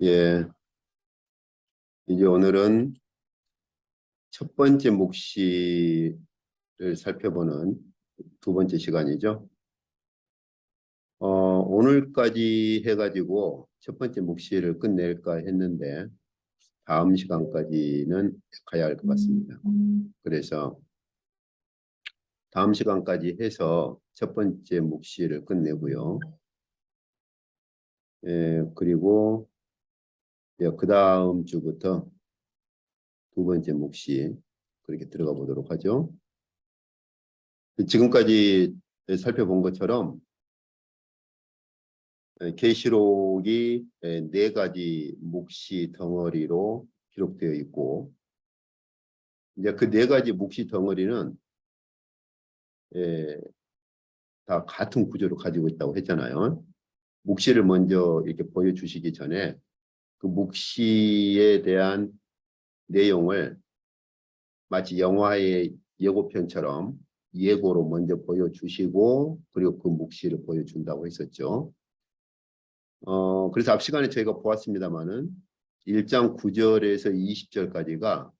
예, 이제 오늘은 첫 번째 묵시를 살펴보는 두 번째 시간이죠. 오늘까지 해가지고 첫 번째 묵시를 끝낼까 했는데 다음 시간까지는 가야 할 것 같습니다. 그래서 다음 시간까지 해서 첫 번째 묵시를 끝내고요. 그리고 그 다음 주부터 두 번째 묵시 그렇게 들어가 보도록 하죠. 지금까지 살펴본 것처럼 계시록이 네 가지 묵시 덩어리로 기록되어 있고, 이제 그 네 가지 묵시 덩어리는 다 같은 구조를 가지고 있다고 했잖아요. 묵시를 먼저 이렇게 보여주시기 전에 그 묵시에 대한 내용을 마치 영화의 예고편처럼 예고로 먼저 보여주시고, 그리고 그 묵시를 보여준다고 했었죠. 그래서 앞 시간에 저희가 보았습니다마는 1장 9절에서 20절까지가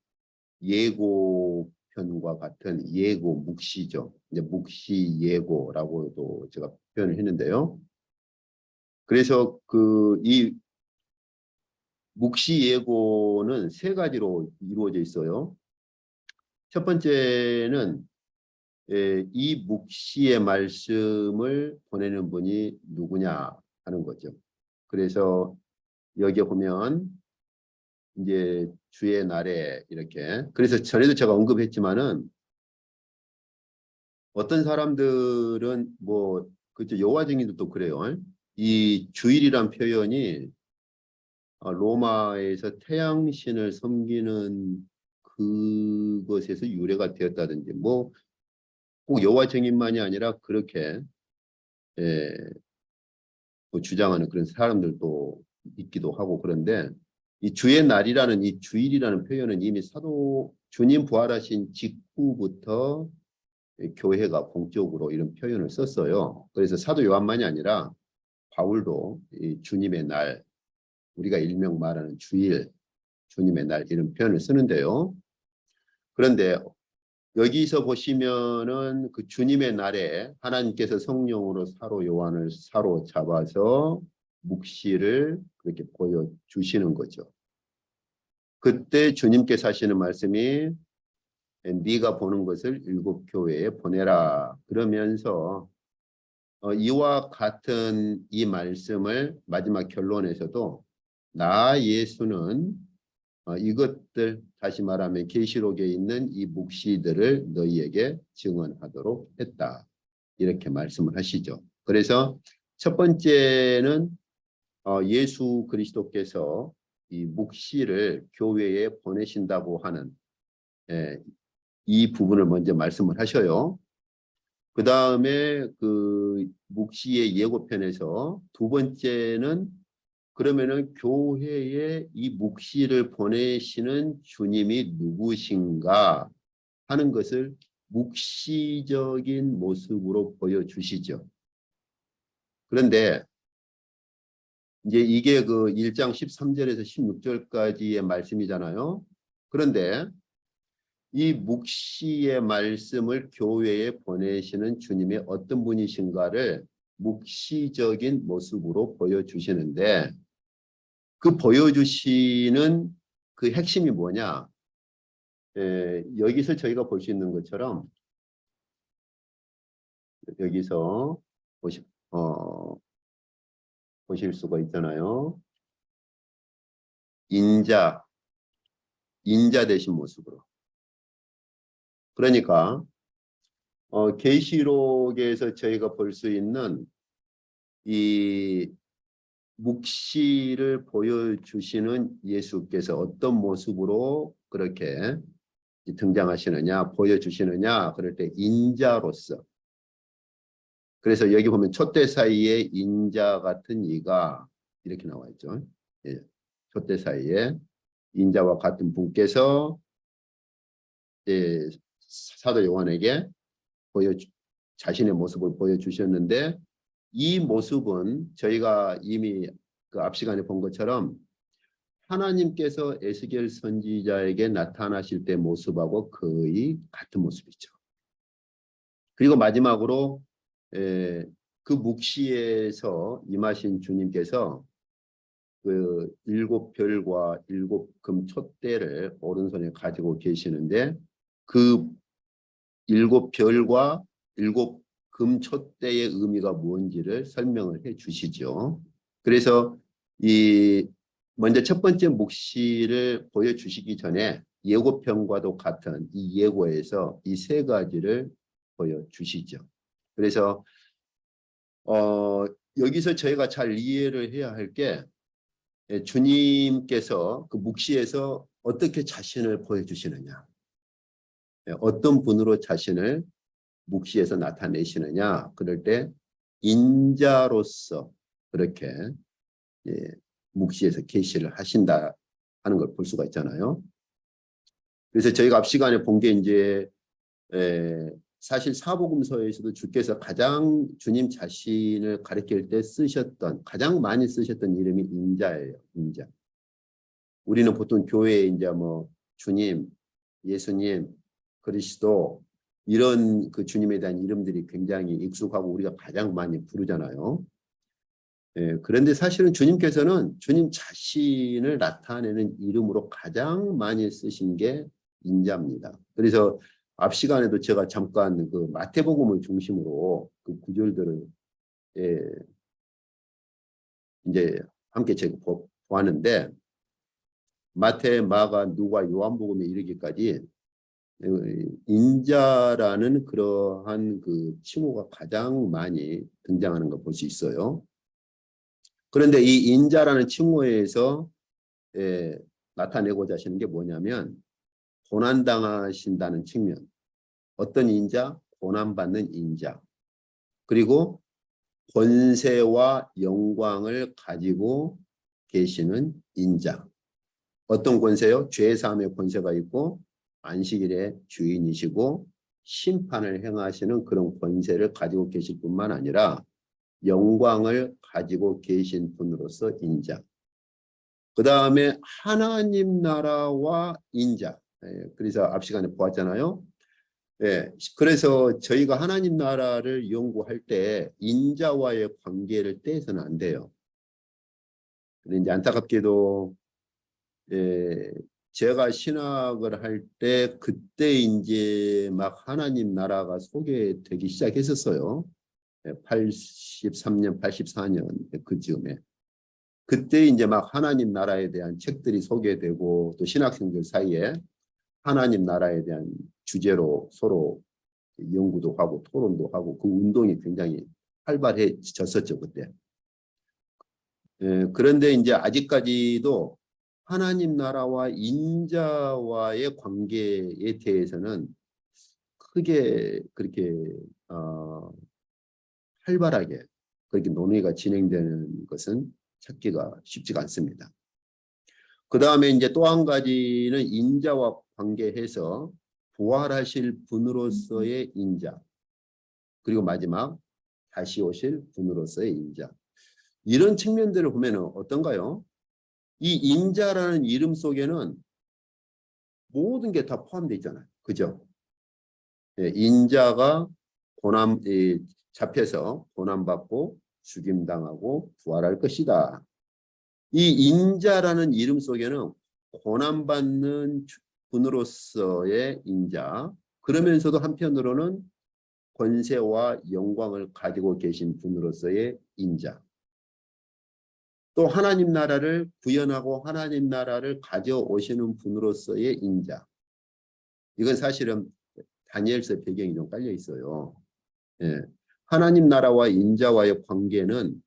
예고편과 같은 예고 묵시죠. 이제 묵시 예고라고도 제가 표현을 했는데요. 그래서 이 묵시 예고는 세 가지로 이루어져 있어요. 첫 번째는 이 묵시의 말씀을 보내는 분이 누구냐 하는 거죠. 그래서 여기에 보면 이제 주의 날에 이렇게, 그래서 전에도 제가 언급했지만은 어떤 사람들은 뭐 그죠, 여호와 증인도 그래요. 이 주일이란 표현이 로마에서 태양신을 섬기는 그것에서 유래가 되었다든지, 뭐 꼭 여호와 증인만이 아니라 그렇게 예, 뭐 주장하는 그런 사람들도 있기도 하고. 그런데 이 주의 날이라는 이 주일이라는 표현은 이미 사도 주님 부활하신 직후부터 교회가 공적으로 이런 표현을 썼어요. 그래서 사도 요한만이 아니라 바울도 이 주님의 날, 우리가 일명 말하는 주일, 주님의 날 이런 표현을 쓰는데요. 그런데 여기서 보시면은 그 주님의 날에 하나님께서 성령으로 사도 요한을 사로잡아서 묵시를 그렇게 보여주시는 거죠. 그때 주님께서 하시는 말씀이 네가 보는 것을 일곱 교회에 보내라 그러면서 이와 같은 이 말씀을 마지막 결론에서도 나 예수는 이것들, 다시 말하면 계시록에 있는 이 묵시들을 너희에게 증언하도록 했다. 이렇게 말씀을 하시죠. 그래서 첫 번째는 예수 그리스도께서 이 묵시를 교회에 보내신다고 하는 이 부분을 먼저 말씀을 하셔요. 그 다음에 그 묵시의 예고편에서 두 번째는 그러면은 교회에 이 묵시를 보내시는 주님이 누구신가 하는 것을 묵시적인 모습으로 보여주시죠. 그런데 이제 이게 그 1장 13절에서 16절까지의 말씀이잖아요. 그런데 이 묵시의 말씀을 교회에 보내시는 주님이 어떤 분이신가를 묵시적인 모습으로 보여주시는데, 그 보여주시는 그 핵심이 뭐냐? 여기서 저희가 볼 수 있는 것처럼 여기서 보실 수가 있잖아요. 인자 되신 모습으로. 그러니까 계시록에서 저희가 볼 수 있는 이 묵시를 보여주시는 예수께서 어떤 모습으로 그렇게 등장하시느냐, 보여주시느냐, 그럴 때 인자로서. 그래서 여기 보면 촛대 사이에 인자 같은 이가 이렇게 나와 있죠. 예. 촛대 사이에 인자와 같은 분께서 사도 요한에게 자신의 모습을 보여주셨는데, 이 모습은 저희가 이미 그 앞 시간에 본 것처럼 하나님께서 에스겔 선지자에게 나타나실 때 모습하고 거의 같은 모습이죠. 그리고 마지막으로 그 묵시에서 임하신 주님께서 그 7별과 7금 촛대를 오른손에 가지고 계시는데 그 7별과 7금 촛대의 의미가 뭔지를 설명을 해 주시죠. 그래서 먼저 첫 번째 묵시를 보여주시기 전에 예고편과도 같은 이 예고에서 이 세 가지를 보여주시죠. 그래서 여기서 저희가 잘 이해를 해야 할 게 주님께서 그 묵시에서 어떻게 자신을 보여주시느냐, 어떤 분으로 자신을 묵시에서 나타내시느냐, 그럴 때 인자로서 그렇게 묵시에서 계시를 하신다 하는 걸 볼 수가 있잖아요. 그래서 저희가 앞 시간에 본 게 이제 사실 사복음서에서도 주께서 가장 주님 자신을 가리킬 때 쓰셨던 가장 많이 쓰셨던 이름이 인자예요. 인자. 우리는 보통 교회에 이제 뭐 주님, 예수님, 그리스도 이런 그 주님에 대한 이름들이 굉장히 익숙하고 우리가 가장 많이 부르잖아요. 그런데 사실은 주님께서는 주님 자신을 나타내는 이름으로 가장 많이 쓰신 게 인자입니다. 그래서 앞 시간에도 제가 잠깐 그 마태복음을 중심으로 그 구절들을 이제 함께 제가 보았는데 마태, 마가, 누가, 요한복음에 이르기까지 인자라는 그러한 그 칭호가 가장 많이 등장하는 걸 볼 수 있어요. 그런데 이 인자라는 칭호에서 나타내고자 하시는 게 뭐냐면 고난당하신다는 측면, 어떤 인자? 고난받는 인자. 그리고 권세와 영광을 가지고 계시는 인자. 어떤 권세요? 죄사함의 권세가 있고 안식일의 주인이시고 심판을 행하시는 그런 권세를 가지고 계실 뿐만 아니라 영광을 가지고 계신 분으로서 인자. 그 다음에 하나님 나라와 인자. 그래서 앞 시간에 보았잖아요. 그래서 저희가 하나님 나라를 연구할 때 인자와의 관계를 떼서는 안 돼요. 근데 이제 안타깝게도 제가 신학을 할 때 그때 이제 막 하나님 나라가 소개되기 시작했었어요. 83년, 84년 그쯤에. 그때 이제 막 하나님 나라에 대한 책들이 소개되고 또 신학생들 사이에 하나님 나라에 대한 주제로 서로 연구도 하고 토론도 하고 그 운동이 굉장히 활발해졌었죠, 그때. 그런데 이제 아직까지도 하나님 나라와 인자와의 관계에 대해서는 크게 그렇게 활발하게 그렇게 논의가 진행되는 것은 찾기가 쉽지가 않습니다. 그 다음에 이제 또 한 가지는 인자와 관계해서 부활하실 분으로서의 인자, 그리고 마지막 다시 오실 분으로서의 인자. 이런 측면들을 보면 어떤가요? 이 인자라는 이름 속에는 모든 게 다 포함되어 있잖아요. 그죠? 인자가 잡혀서 고난받고 죽임당하고 부활할 것이다. 이 인자라는 이름 속에는 고난받는 분으로서의 인자, 그러면서도 한편으로는 권세와 영광을 가지고 계신 분으로서의 인자, 또 하나님 나라를 구현하고 하나님 나라를 가져오시는 분으로서의 인자. 이건 사실은 다니엘서 배경이 좀 깔려 있어요. 하나님 나라와 인자와의 관계는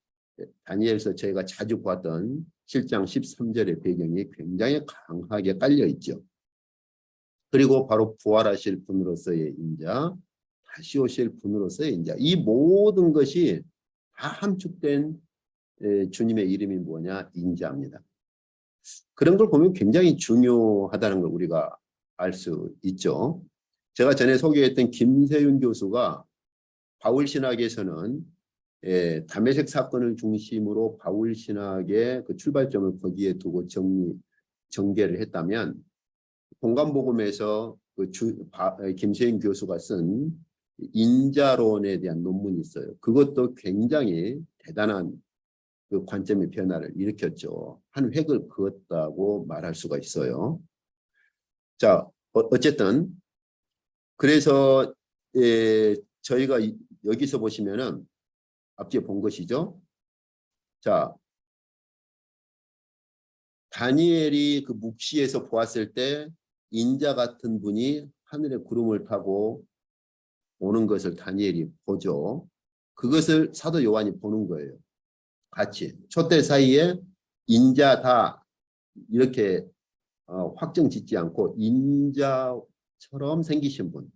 다니엘서 저희가 자주 봤던 7장 13절의 배경이 굉장히 강하게 깔려 있죠. 그리고 바로 부활하실 분으로서의 인자, 다시 오실 분으로서의 인자, 이 모든 것이 다 함축된 주님의 이름이 뭐냐? 인자입니다. 그런 걸 보면 굉장히 중요하다는 걸 우리가 알 수 있죠. 제가 전에 소개했던 김세윤 교수가 바울신학에서는 다메섹 사건을 중심으로 바울신학의 그 출발점을 거기에 두고 전개를 했다면 공간복음에서 김세인 교수가 쓴 인자론에 대한 논문이 있어요. 그것도 굉장히 대단한 그 관점의 변화를 일으켰죠. 한 획을 그었다고 말할 수가 있어요. 자, 어쨌든 그래서 저희가 여기서 보시면은 앞뒤에 본 것이죠. 자, 다니엘이 그 묵시에서 보았을 때 인자 같은 분이 하늘의 구름을 타고 오는 것을 다니엘이 보죠. 그것을 사도 요한이 보는 거예요. 같이 촛대 사이에 인자다 이렇게 확정 짓지 않고 인자처럼 생기신 분,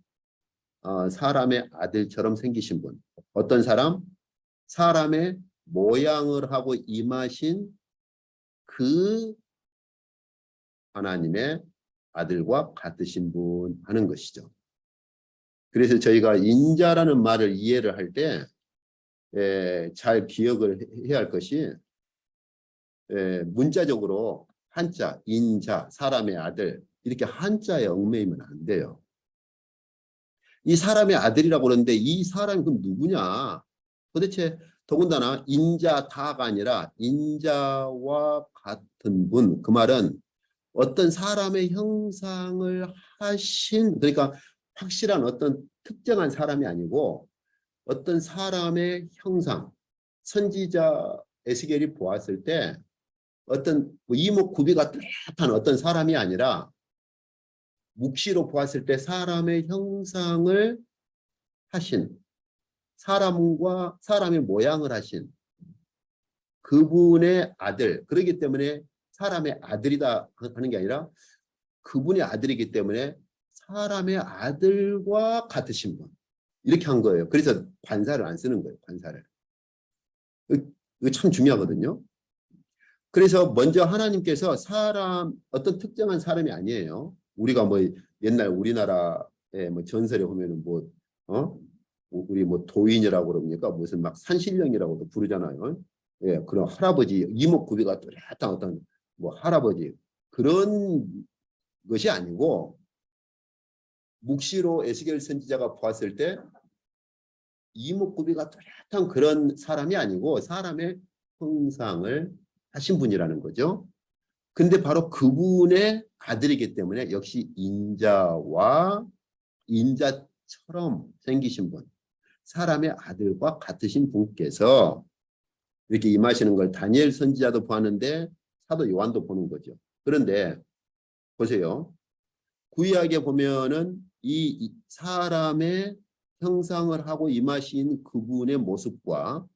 사람의 아들처럼 생기신 분. 어떤 사람? 사람의 모양을 하고 임하신 그 하나님의 아들과 같으신 분 하는 것이죠. 그래서 저희가 인자라는 말을 이해를 할 때 잘 기억을 해야 할 것이 문자적으로 한자, 인자, 사람의 아들 이렇게 한자에 얽매이면 안 돼요. 이 사람의 아들이라고 그러는데 이 사람이 그럼 누구냐? 도대체 더군다나 인자다가 아니라 인자와 같은 분. 그 말은 어떤 사람의 형상을 하신, 그러니까 확실한 어떤 특정한 사람이 아니고 어떤 사람의 형상, 선지자 에스겔이 보았을 때 어떤 이목구비가 뚜렷한 어떤 사람이 아니라 묵시로 보았을 때 사람의 형상을 하신, 사람과 사람의 모양을 하신 그분의 아들. 그렇기 때문에 사람의 아들이다 하는 게 아니라 그분의 아들이기 때문에 사람의 아들과 같으신 분. 이렇게 한 거예요. 그래서 관사를 안 쓰는 거예요. 관사를. 이거 참 중요하거든요. 그래서 먼저 하나님께서 어떤 특정한 사람이 아니에요. 우리가 뭐 옛날 우리나라의 뭐 전설에 보면은 우리 뭐 도인이라고 그럽니까? 무슨 막 산신령이라고도 부르잖아요. 예, 그런 할아버지, 이목구비가 뚜렷한 어떤 뭐 할아버지, 그런 것이 아니고, 묵시로 에스겔 선지자가 보았을 때 이목구비가 뚜렷한 그런 사람이 아니고 사람의 형상을 하신 분이라는 거죠. 근데 바로 그분의 아들이기 때문에 역시 인자와 인자처럼 생기신 분, 사람의 아들과 같으신 분께서 이렇게 임하시는 걸 다니엘 선지자도 보았는데 사도 요한도 보는 거죠. 그런데 보세요. 구약에 보면은 이 사람의 형상을 하고 임하신 그분의 모습과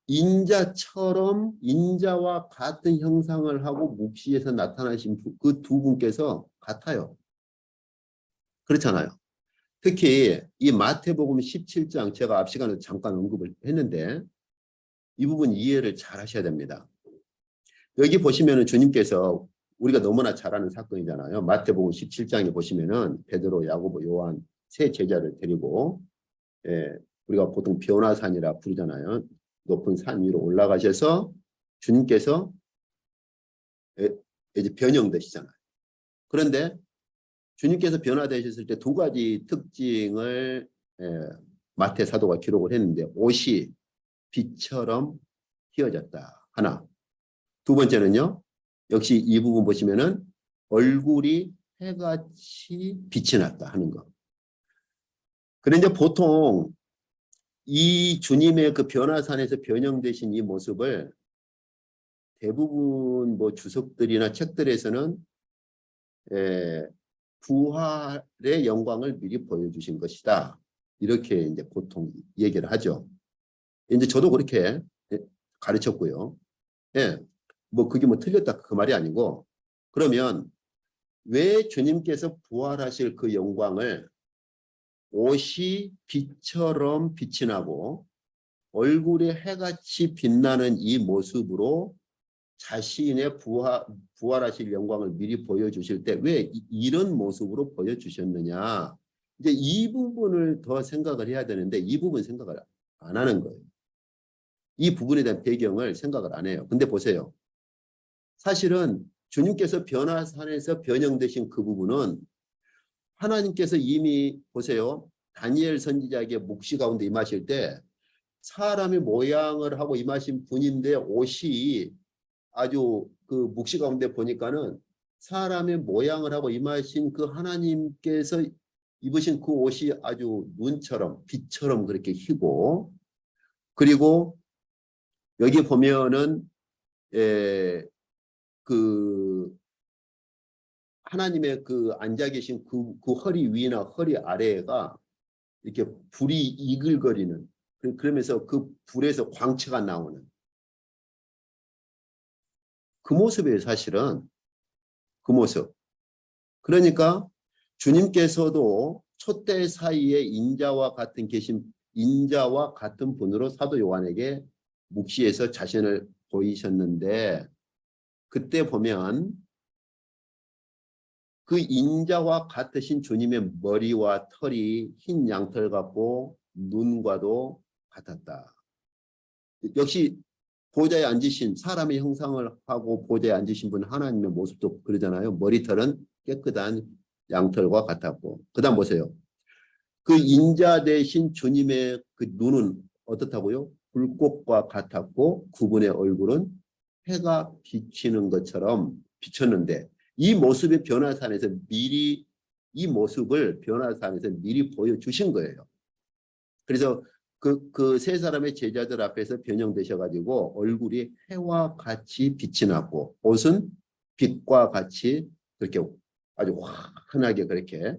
인자처럼 인자와 같은 형상을 하고 묵시에서 나타나신 그 두 분께서 같아요. 그렇잖아요. 특히 이 마태복음 17장 제가 앞 시간에 잠깐 언급을 했는데 이 부분 이해를 잘 하셔야 됩니다. 여기 보시면은 주님께서 우리가 너무나 잘 아는 사건이잖아요. 마태복음 17장에 보시면은 베드로, 야고보, 요한 세 제자를 데리고 우리가 보통 변화산이라 부르잖아요. 높은 산 위로 올라가셔서 주님께서 이제 변형되시잖아요. 그런데 주님께서 변화되셨을 때 두 가지 특징을 마태 사도가 기록을 했는데 옷이 빛처럼 휘어졌다. 하나. 두 번째는요. 역시 이 부분 보시면은 얼굴이 해같이 빛이 났다 하는 거. 그런데 보통 이 주님의 그 변화산에서 변형되신 이 모습을 대부분 뭐 주석들이나 책들에서는 부활의 영광을 미리 보여주신 것이다. 이렇게 이제 보통 얘기를 하죠. 이제 저도 그렇게 가르쳤고요. 예, 뭐 그게 뭐 틀렸다 그 말이 아니고, 그러면 왜 주님께서 부활하실 그 영광을 옷이 빛처럼 빛이 나고 얼굴에 해같이 빛나는 이 모습으로 자신의 부활하실 영광을 미리 보여주실 때 왜 이런 모습으로 보여주셨느냐. 이제 이 부분을 더 생각을 해야 되는데 이 부분 생각을 안 하는 거예요. 이 부분에 대한 배경을 생각을 안 해요. 근데 보세요. 사실은 주님께서 변화산에서 변형되신 그 부분은 하나님께서 이미 보세요. 다니엘 선지자에게 묵시 가운데 임하실 때 사람의 모양을 하고 임하신 분인데 옷이 아주 그 묵시 가운데 보니까는 사람의 모양을 하고 임하신 그 하나님께서 입으신 그 옷이 아주 눈처럼 빛처럼 그렇게 희고, 그리고 여기 보면은 그 하나님의 그 앉아 계신 그 허리 위나 허리 아래가 이렇게 불이 이글거리는, 그러면서 그 불에서 광채가 나오는 그 모습이에요. 사실은 그 모습. 그러니까 주님께서도 촛대 사이에 인자와 같은 분으로 사도 요한에게 묵시에서 자신을 보이셨는데, 그때 보면 그 인자와 같으신 주님의 머리와 털이 흰 양털 같고 눈과도 같았다. 역시 보좌에 앉으신 사람의 형상을 하고 보좌에 앉으신 분 하나님의 모습도 그러잖아요. 머리털은 깨끗한 양털과 같았고, 그 다음 보세요. 그 인자 대신 주님의 그 눈은 어떻다고요? 불꽃과 같았고 그분의 얼굴은 해가 비치는 것처럼 비쳤는데, 이 모습의 변화산에서 미리 이 모습을 변화산에서 미리 보여주신 거예요. 그래서 그 세 사람의 제자들 앞에서 변형되셔가지고 얼굴이 해와 같이 빛이 났고 옷은 빛과 같이 그렇게 아주 환하게 그렇게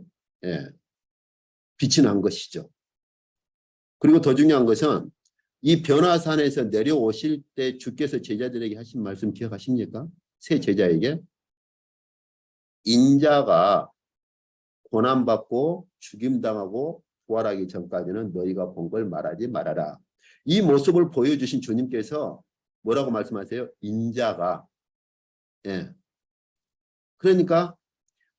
빛이 난 것이죠. 그리고 더 중요한 것은 이 변화산에서 내려오실 때 주께서 제자들에게 하신 말씀 기억하십니까? 세 제자에게 인자가 고난받고 죽임당하고 부활하기 전까지는 너희가 본 걸 말하지 말아라. 이 모습을 보여주신 주님께서 뭐라고 말씀하세요? 인자가. 그러니까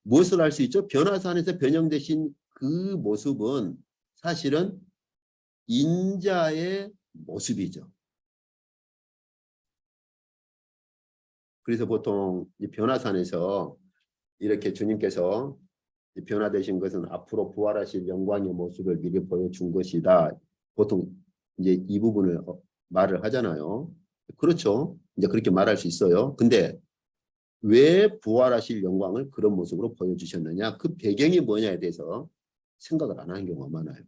무엇을 할 수 있죠? 변화산에서 변형되신 그 모습은 사실은 인자의 모습이죠. 그래서 보통 이 변화산에서 이렇게 주님께서 변화되신 것은 앞으로 부활하실 영광의 모습을 미리 보여준 것이다. 보통 이제 이 부분을 말을 하잖아요. 그렇죠. 이제 그렇게 말할 수 있어요. 근데 왜 부활하실 영광을 그런 모습으로 보여주셨느냐? 그 배경이 뭐냐에 대해서 생각을 안 하는 경우가 많아요.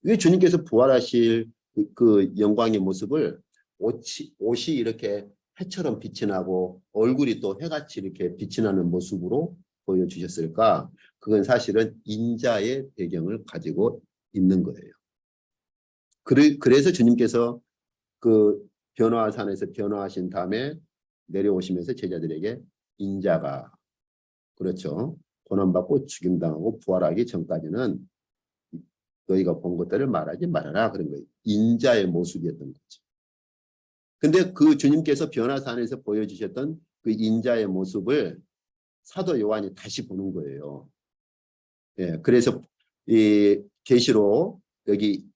왜 주님께서 부활하실 그 영광의 모습을 옷이 이렇게 해처럼 빛이 나고 얼굴이 또 해같이 이렇게 빛이 나는 모습으로 보여주셨을까? 그건 사실은 인자의 배경을 가지고 있는 거예요. 그래서 주님께서 그 변화산에서 변화하신 다음에 내려오시면서 제자들에게 인자가, 그렇죠, 고난받고 죽임당하고 부활하기 전까지는 너희가 본 것들을 말하지 말아라, 그런 거예요. 인자의 모습이었던 거죠. 근데 그 주님께서 변화산에서 보여주셨던 그 인자의 모습을 사도 요한이 다시 보는 거예요. 그래서 이 계시록 여기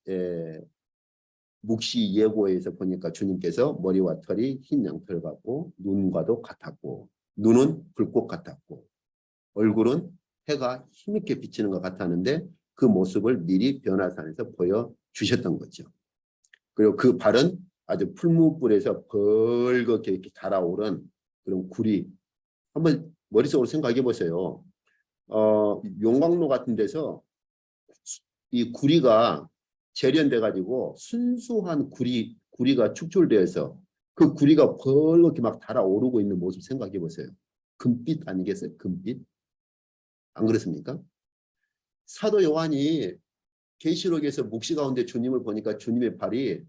묵시 예고에서 보니까 주님께서 머리와 털이 흰 양털 같고 눈과도 같았고 눈은 불꽃 같았고 얼굴은 해가 힘있게 비치는 것 같았는데 그 모습을 미리 변화산에서 보여주셨던 거죠. 그리고 그 발은 아주 풀무불에서 벌겋게 이렇게 달아오른 그런 구리. 한번 머릿속으로 생각해 보세요. 용광로 같은 데서 이 구리가 재련돼 가지고 순수한 구리가 축출되어서 그 구리가 벌겋게 막 달아오르고 있는 모습 생각해 보세요. 금빛 아니겠어요? 금빛? 안 그렇습니까? 사도 요한이 계시록에서 묵시 가운데 주님을 보니까 주님의 발이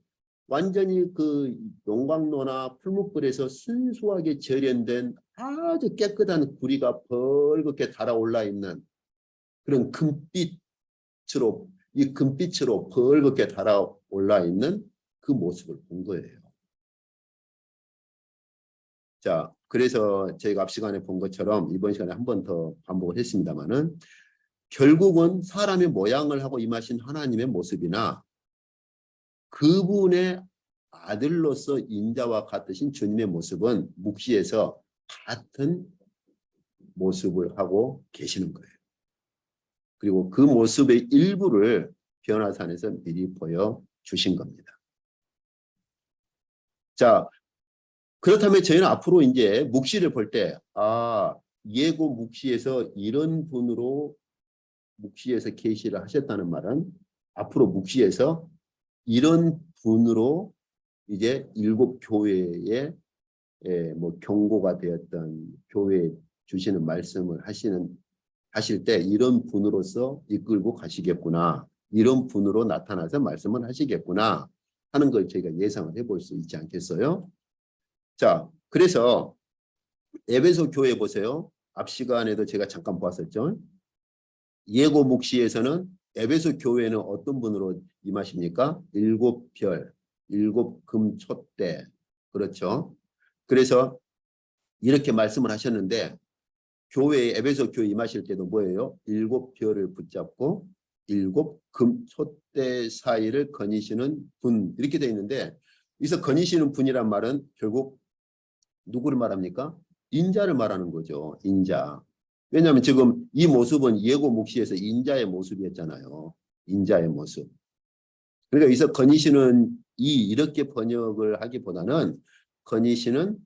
완전히 그 용광로나 풀무불에서 순수하게 재련된 아주 깨끗한 구리가 벌겋게 달아올라 있는 그런 금빛으로 벌겋게 달아올라 있는 그 모습을 본 거예요. 자, 그래서 저희가 앞 시간에 본 것처럼 이번 시간에 한 번 더 반복을 했습니다만은 결국은 사람의 모양을 하고 임하신 하나님의 모습이나 그분의 아들로서 인자와 같으신 주님의 모습은 묵시에서 같은 모습을 하고 계시는 거예요. 그리고 그 모습의 일부를 변화산에서 미리 보여주신 겁니다. 자, 그렇다면 저희는 앞으로 이제 묵시를 볼 때, 예고 묵시에서 이런 분으로 묵시에서 계시를 하셨다는 말은 앞으로 묵시에서 이런 분으로 이제 7 교회에 뭐 경고가 되었던 교회에 주시는 말씀을 하실 때 이런 분으로서 이끌고 가시겠구나. 이런 분으로 나타나서 말씀을 하시겠구나 하는 걸 저희가 예상을 해볼 수 있지 않겠어요? 자, 그래서 에베소 교회 보세요. 앞 시간에도 제가 잠깐 보았었죠. 예고 묵시에서는 에베소 교회는 어떤 분으로 임하십니까? 7별, 7금 촛대. 그렇죠. 그래서 이렇게 말씀을 하셨는데 교회에 에베소 교회 임하실 때도 뭐예요? 7별을 붙잡고 7금 촛대 사이를 거니시는 분 이렇게 되어 있는데 여기서 거니시는 분이란 말은 결국 누구를 말합니까? 인자를 말하는 거죠. 인자. 왜냐하면 지금 이 모습은 예고 묵시에서 인자의 모습이었잖아요. 인자의 모습. 그러니까 여기서 거니시는 이렇게 번역을 하기보다는 거니시는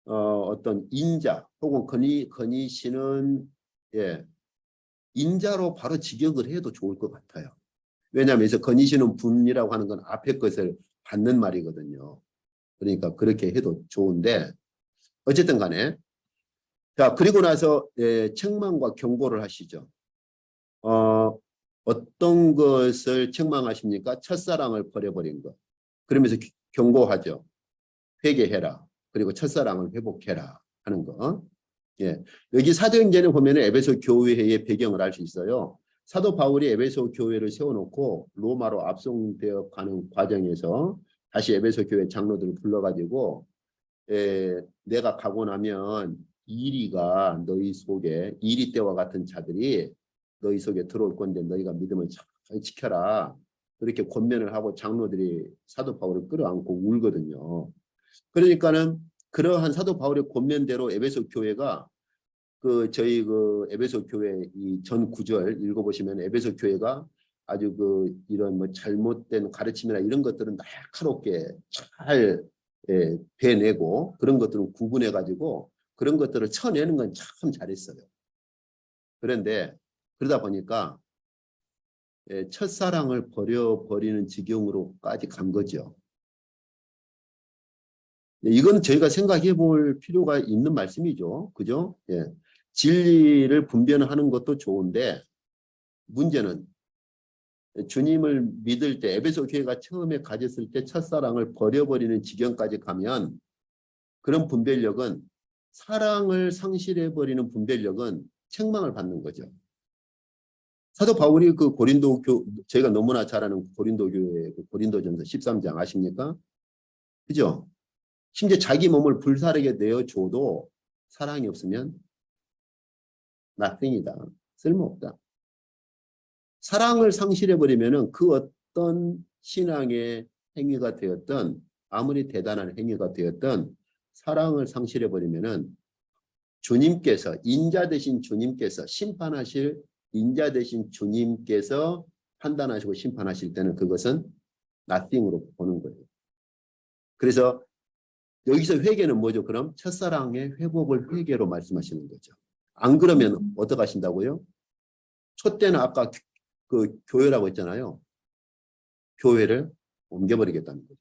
어떤 인자 혹은 거니시는 인자로 바로 직역을 해도 좋을 것 같아요. 왜냐하면 여기서 거니시는 분이라고 하는 건 앞에 것을 받는 말이거든요. 그러니까 그렇게 해도 좋은데 어쨌든 간에 자 그리고 나서 책망과 경고를 하시죠. 어떤 것을 책망하십니까? 첫사랑을 버려버린 것. 그러면서 경고하죠. 회개해라. 그리고 첫사랑을 회복해라 하는 거. 예. 여기 사도행전에 보면 에베소 교회의 배경을 알 수 있어요. 사도 바울이 에베소 교회를 세워놓고 로마로 압송되어 가는 과정에서 다시 에베소 교회 장로들을 불러가지고 내가 가고 나면 이리가 너희 속에 이리 때와 같은 자들이 너희 속에 들어올 건데 너희가 믿음을 잘 지켜라. 그렇게 권면을 하고 장로들이 사도 바울을 끌어안고 울거든요. 그러니까는 그러한 사도 바울의 권면대로 에베소 교회가 저희 에베소 교회 이 전 구절 읽어보시면 에베소 교회가 아주 이런 뭐 잘못된 가르침이나 이런 것들은 날카롭게 잘 배내고 그런 것들은 구분해 가지고 그런 것들을 쳐내는 건 참 잘했어요. 그런데 그러다 보니까 첫사랑을 버려버리는 지경으로까지 간 거죠. 이건 저희가 생각해 볼 필요가 있는 말씀이죠. 그죠? 예. 진리를 분별하는 것도 좋은데 문제는 주님을 믿을 때 에베소 교회가 처음에 가졌을 때 첫사랑을 버려버리는 지경까지 가면 그런 분별력은 사랑을 상실해버리는 분별력은 책망을 받는 거죠. 사도 바울이 저희가 너무나 잘 아는 고린도 교회 고린도전서 13장 아십니까? 그죠? 심지어 자기 몸을 불사르게 내어줘도 사랑이 없으면 nothing이다. 쓸모없다. 사랑을 상실해버리면 그 어떤 신앙의 행위가 되었던 아무리 대단한 행위가 되었던 사랑을 상실해버리면 주님께서 인자 되신 주님께서 심판하실 인자 되신 주님께서 판단하시고 심판하실 때는 그것은 nothing으로 보는 거예요. 그래서 여기서 회개는 뭐죠? 그럼 첫사랑의 회복을 회개로 말씀하시는 거죠. 안 그러면 어떻게 하신다고요? 촛대는 아까 교회라고 했잖아요. 교회를 옮겨버리겠다는 거죠.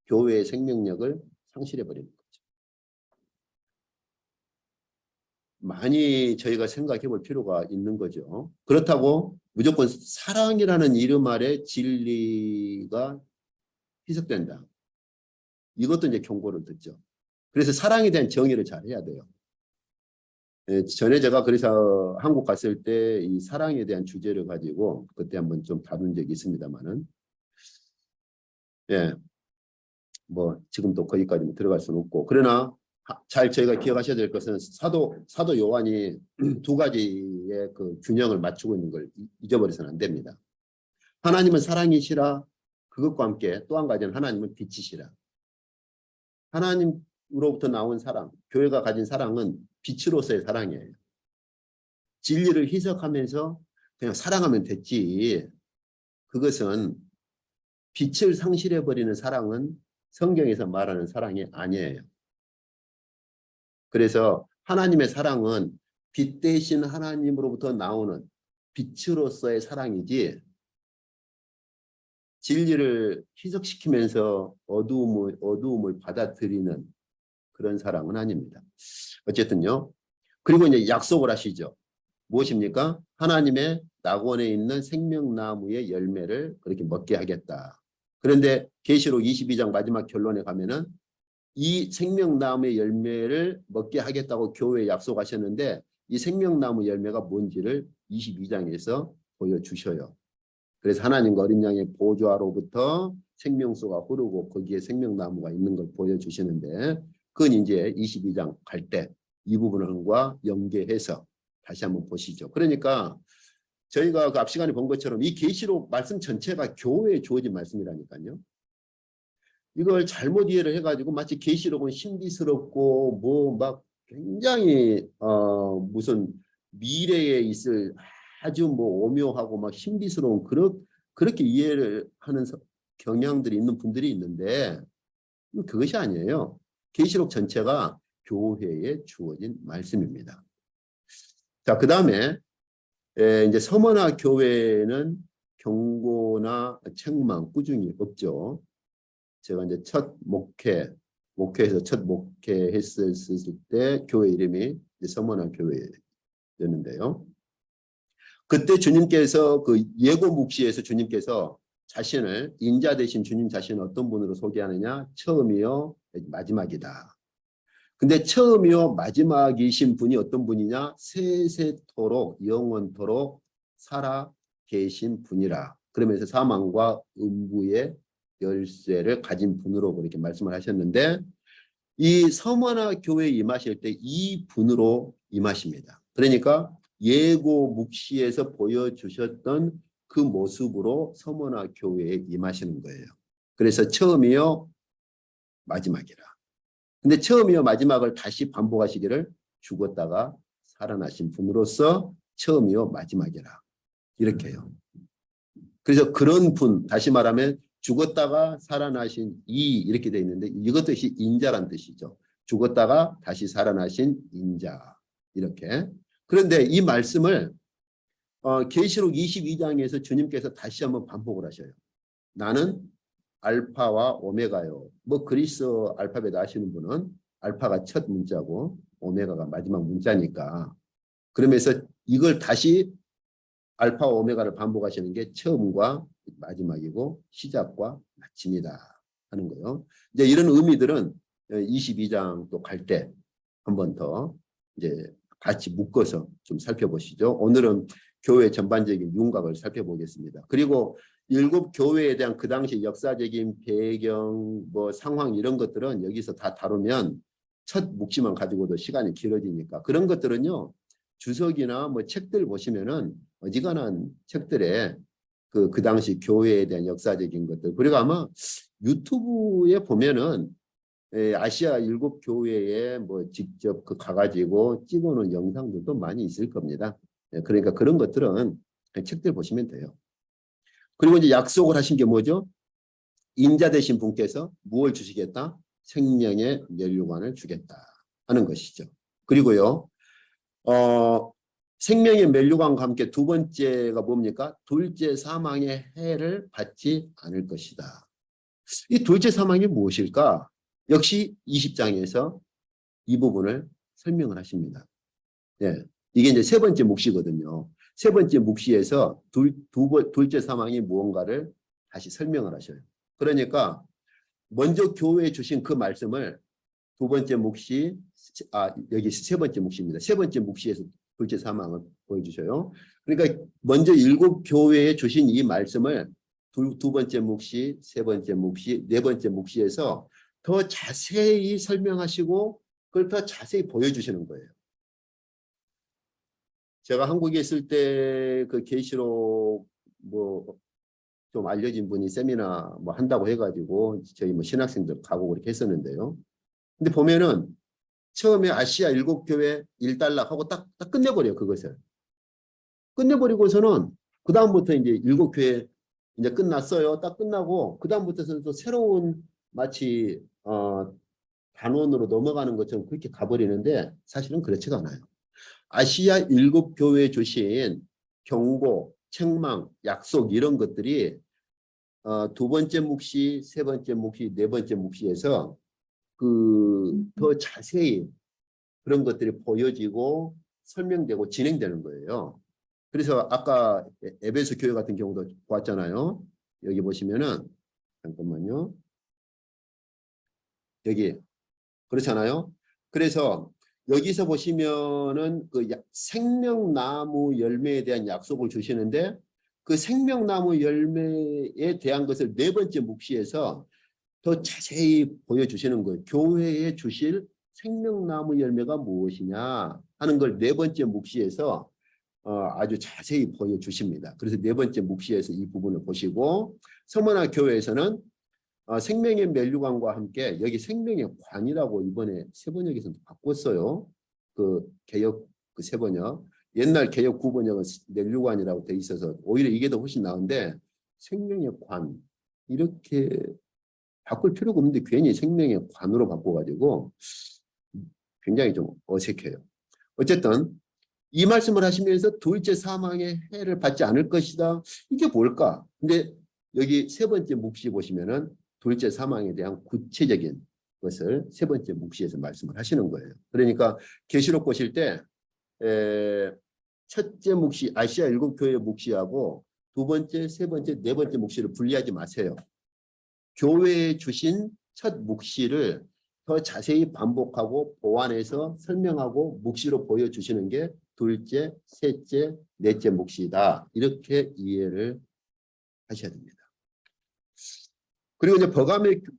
교회의 생명력을 상실해버리는 거죠. 많이 저희가 생각해 볼 필요가 있는 거죠. 그렇다고 무조건 사랑이라는 이름 아래 진리가 희석된다. 이것도 이제 경고를 듣죠. 그래서 사랑에 대한 정의를 잘 해야 돼요. 전에 제가 그래서 한국 갔을 때 이 사랑에 대한 주제를 가지고 그때 한번 좀 다룬 적이 있습니다만은 뭐 지금도 거기까지 들어갈 수는 없고 그러나 잘 저희가 기억하셔야 될 것은 사도 요한이 두 가지의 균형을 맞추고 있는 걸 잊어버려서는 안 됩니다. 하나님은 사랑이시라 그것과 함께 또 한 가지는 하나님은 빛이시라. 하나님은 하나님으로부터 나온 사랑, 교회가 가진 사랑은 빛으로서의 사랑이에요. 진리를 희석하면서 그냥 사랑하면 됐지. 그것은 빛을 상실해버리는 사랑은 성경에서 말하는 사랑이 아니에요. 그래서 하나님의 사랑은 빛 대신 하나님으로부터 나오는 빛으로서의 사랑이지, 진리를 희석시키면서 어두움을 받아들이는 그런 사랑은 아닙니다. 어쨌든요. 그리고 이제 약속을 하시죠. 무엇입니까? 하나님의 낙원에 있는 생명나무의 열매를 그렇게 먹게 하겠다. 그런데 계시록 22장 마지막 결론에 가면은 이 생명나무의 열매를 먹게 하겠다고 교회에 약속하셨는데 이 생명나무 열매가 뭔지를 22장에서 보여주셔요. 그래서 하나님과 어린 양의 보좌로부터 생명수가 흐르고 거기에 생명나무가 있는 걸 보여주시는데 그건 이제 22장 갈 때 이 부분과 연계해서 다시 한번 보시죠. 그러니까 저희가 그 앞 시간에 본 것처럼 이 계시록 말씀 전체가 교회에 주어진 말씀이라니까요. 이걸 잘못 이해를 해가지고 마치 계시록은 신비스럽고 뭐 막 굉장히 무슨 미래에 있을 아주 뭐 오묘하고 막 신비스러운 그렇게 이해를 하는 경향들이 있는 분들이 있는데 그것이 아니에요. 계시록 전체가 교회에 주어진 말씀입니다. 자, 그 다음에 이제 서머나 교회는 경고나 책망 꾸준히 없죠. 제가 이제 목회에서 첫 목회했을 때 교회 이름이 서머나 교회였는데요. 그때 주님께서 그 예고 묵시에서 주님께서 자신을 인자 대신 주님 자신을 어떤 분으로 소개하느냐? 처음이요 마지막이다. 근데 처음이요 마지막이신 분이 어떤 분이냐? 세세토록 영원토록 살아 계신 분이라. 그러면서 사망과 음부의 열쇠를 가진 분으로 그렇게 말씀을 하셨는데 이 서머나 교회에 임하실 때 이 분으로 임하십니다. 그러니까 예고 묵시에서 보여주셨던 그 모습으로 서머나 교회에 임하시는 거예요. 그래서 처음이요 마지막이라. 근데 처음이요 마지막을 다시 반복하시기를 죽었다가 살아나신 분으로서 처음이요 마지막이라 이렇게 해요. 그래서 그런 분, 다시 말하면 죽었다가 살아나신 이렇게 되어 있는데 이것도 인자란 뜻이죠. 죽었다가 다시 살아나신 인자 이렇게. 그런데 이 말씀을 계시록 22장에서 주님께서 다시 한번 반복을 하셔요. 나는 알파와 오메가요. 뭐 그리스 알파벳 아시는 분은 알파가 첫 문자고 오메가가 마지막 문자니까. 그러면서 이걸 다시 알파 오메가를 반복하시는 게 처음과 마지막이고 시작과 마침이다 하는 거예요. 이제 이런 의미들은 22장 또 갈 때 한 번 더 이제 같이 묶어서 좀 살펴보시죠. 오늘은 교회 전반적인 윤곽을 살펴보겠습니다. 그리고 일곱 교회에 대한 그 당시 역사적인 배경, 뭐 상황 이런 것들은 여기서 다 다루면 첫 묵시만 가지고도 시간이 길어지니까 그런 것들은요. 주석이나 뭐 책들 보시면은 어지간한 책들에 그 당시 교회에 대한 역사적인 것들 그리고 아마 유튜브에 보면은 아시아 일곱 교회에 뭐 직접 가가지고 찍어놓은 영상들도 많이 있을 겁니다. 그러니까 그런 것들은 책들 보시면 돼요. 그리고 이제 약속을 하신 게 뭐죠? 인자 되신 분께서 무엇을 주시겠다? 생명의 면류관을 주겠다 하는 것이죠. 그리고요. 생명의 면류관과 함께 두 번째가 뭡니까? 둘째 사망의 해를 받지 않을 것이다. 이 둘째 사망이 무엇일까? 역시 20장에서 이 부분을 설명을 하십니다. 네, 이게 이제 세 번째 묵시거든요. 세 번째 묵시에서 둘째 사망이 무언가를 다시 설명을 하셔요. 그러니까 먼저 교회에 주신 그 말씀을 두 번째 묵시, 여기 세 번째 묵시입니다. 세 번째 묵시에서 둘째 사망을 보여주셔요. 그러니까 먼저 일곱 교회에 주신 이 말씀을 두 번째 묵시, 세 번째 묵시, 네 번째 묵시에서 더 자세히 설명하시고 그걸 더 자세히 보여주시는 거예요. 제가 한국에 있을 때 그 계시록 뭐 좀 알려진 분이 세미나 뭐 한다고 해가지고 저희 뭐 신학생들 가고 그렇게 했었는데요. 근데 보면은 처음에 아시아 7교회 1달락 하고 딱 끝내버려요. 그것을. 끝내버리고서는 그 다음부터 이제 7교회 이제 끝났어요. 딱 끝나고 그 다음부터는 또 새로운 마치 단원으로 넘어가는 것처럼 그렇게 가버리는데 사실은 그렇지가 않아요. 아시아 7교회에 주신 경고, 책망, 약속 이런 것들이 두 번째 묵시, 세 번째 묵시, 네 번째 묵시에서 더 자세히 그런 것들이 보여지고 설명되고 진행되는 거예요. 그래서 아까 에베소 교회 같은 경우도 보았잖아요. 여기 보시면은 잠깐만요. 여기 그렇잖아요. 그래서 여기서 보시면은 그 생명나무 열매에 대한 약속을 주시는데 그 생명나무 열매에 대한 것을 네 번째 묵시에서 더 자세히 보여주시는 거예요. 교회에 주실 생명나무 열매가 무엇이냐 하는 걸 네 번째 묵시에서 아주 자세히 보여주십니다. 그래서 네 번째 묵시에서 이 부분을 보시고 서머나 교회에서는 생명의 멸류관과 함께 여기 생명의 관이라고 이번에 세번역에서 바꿨어요. 그 개역 그 세번역. 옛날 개역 9번역은 멸류관이라고 돼 있어서 오히려 이게 더 훨씬 나은데 생명의 관 이렇게 바꿀 필요가 없는데 괜히 생명의 관으로 바꿔가지고 굉장히 좀 어색해요. 어쨌든 이 말씀을 하시면서 둘째 사망의 해를 받지 않을 것이다. 이게 뭘까? 근데 여기 세 번째 묵시 보시면은 둘째 사망에 대한 구체적인 것을 세 번째 묵시에서 말씀을 하시는 거예요. 그러니까 계시록 보실 때 첫째 묵시 아시아 7교회 묵시하고 두 번째, 세 번째, 네 번째 묵시를 분리하지 마세요. 교회에 주신 첫 묵시를 더 자세히 반복하고 보완해서 설명하고 묵시로 보여주시는 게 둘째, 셋째, 넷째 묵시다. 이렇게 이해를 하셔야 됩니다. 그리고 이제